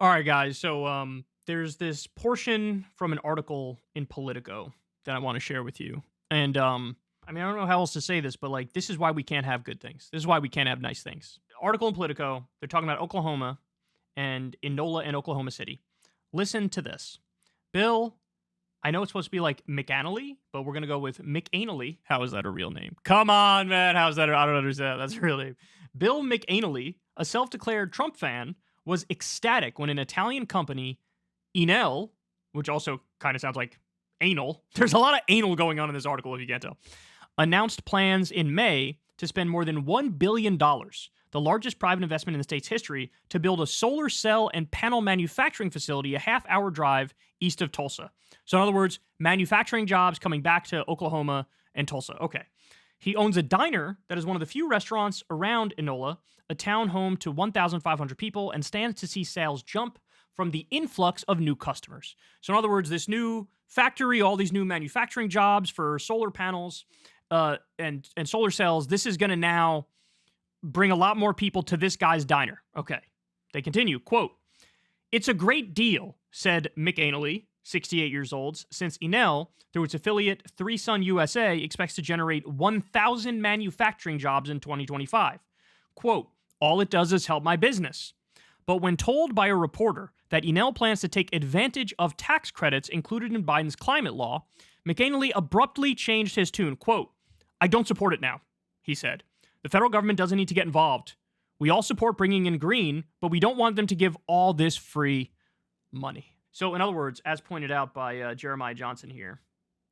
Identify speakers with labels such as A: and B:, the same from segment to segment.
A: All right, guys. So there's this portion from an article in Politico that I want to share with you. And I mean, I don't know how else to say this, but like, this is why we can't have good things. This is why we can't have nice things. Article in Politico, they're talking about Oklahoma and Enola and Oklahoma City. Listen to this. Bill, I know it's supposed to be like McAnally, but we're going to go with McAnally. How is that a real name? Come on, man. How is that? I don't understand. That's a real name. Bill McAnally, a self-declared Trump fan, was ecstatic when an Italian company, Enel, which also kind of sounds like anal. There's a lot of anal going on in this article, if you can't tell. Announced plans in May to spend more than $1 billion, the largest private investment in the state's history, to build a solar cell and panel manufacturing facility a half-hour drive east of Tulsa. So in other words, manufacturing jobs coming back to Oklahoma and Tulsa. Okay. He owns a diner that is one of the few restaurants around Enola, a town home to 1,500 people, and stands to see sales jump from the influx of new customers. So in other words, this new factory, all these new manufacturing jobs for solar panels and solar cells, this is going to now bring a lot more people to this guy's diner. Okay. They continue, quote, "It's a great deal," said McAnally, 68 years old, since Enel, through its affiliate 3 Sun USA, expects to generate 1,000 manufacturing jobs in 2025. Quote, "All it does is help my business." But when told by a reporter that Enel plans to take advantage of tax credits included in Biden's climate law, McAnally abruptly changed his tune. Quote, "I don't support it now," he said. "The federal government doesn't need to get involved. We all support bringing in green, but we don't want them to give all this free money." So in other words, as pointed out by Jeremiah Johnson here,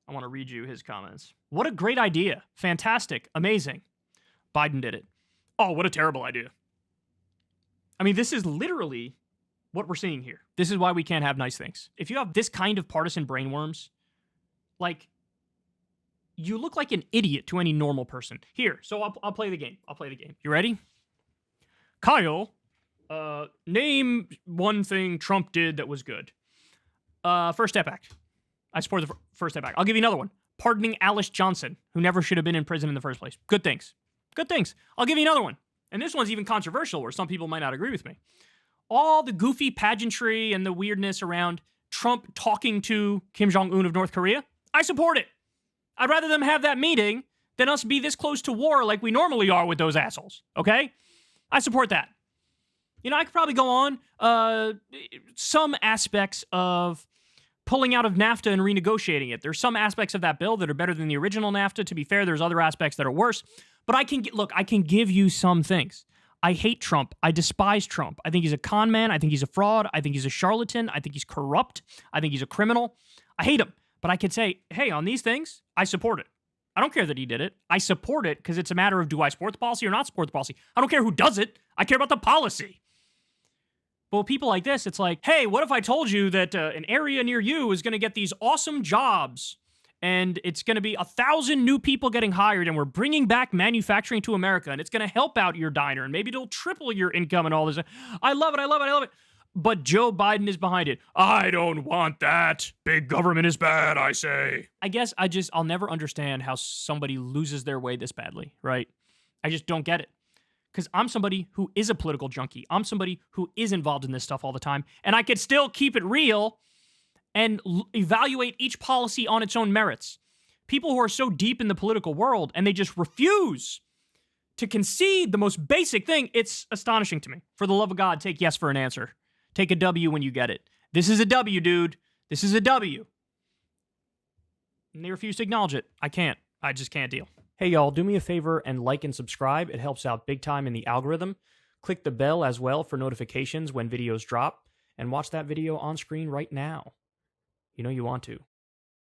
A: I want to read you his comments. "What a great idea. Fantastic. Amazing. Biden did it. Oh, what a terrible idea." I mean, this is literally what we're seeing here. This is why we can't have nice things. If you have this kind of partisan brainworms, like, you look like an idiot to any normal person. Here, so I'll play the game. You ready? Kyle, name one thing Trump did that was good. First Step Act. I support the First Step Act. I'll give you another one. Pardoning Alice Johnson, who never should have been in prison in the first place. Good things. Good things. I'll give you another one. And this one's even controversial, where some people might not agree with me. All the goofy pageantry and the weirdness around Trump talking to Kim Jong-un of North Korea, I support it. I'd rather them have that meeting than us be this close to war like we normally are with those assholes, okay? I support that. You know, I could probably go on some aspects of pulling out of NAFTA and renegotiating it. There's some aspects of that bill that are better than the original NAFTA. To be fair, there's other aspects that are worse. But I can give you some things. I hate Trump. I despise Trump. I think he's a con man. I think he's a fraud. I think he's a charlatan. I think he's corrupt. I think he's a criminal. I hate him. But I could say, hey, on these things, I support it. I don't care that he did it. I support it because it's a matter of, do I support the policy or not support the policy? I don't care who does it. I care about the policy. But with people like this, it's like, hey, what if I told you that an area near you is going to get these awesome jobs, and it's going to be 1,000 new people getting hired, and we're bringing back manufacturing to America, and it's going to help out your diner, and maybe it'll triple your income and all this. I love it. But Joe Biden is behind it. I don't want that. Big government is bad, I say. I guess I'll never understand how somebody loses their way this badly, right? I just don't get it. Because I'm somebody who is a political junkie. I'm somebody who is involved in this stuff all the time, and I could still keep it real and evaluate each policy on its own merits. People who are so deep in the political world and they just refuse to concede the most basic thing, it's astonishing to me. For the love of God, take yes for an answer. Take a W when you get it. This is a W, dude. This is a W. And they refuse to acknowledge it. I just can't deal. Hey, y'all, do me a favor and like and subscribe. It helps out big time in the algorithm. Click the bell as well for notifications when videos drop, and watch that video on screen right now. You know you want to.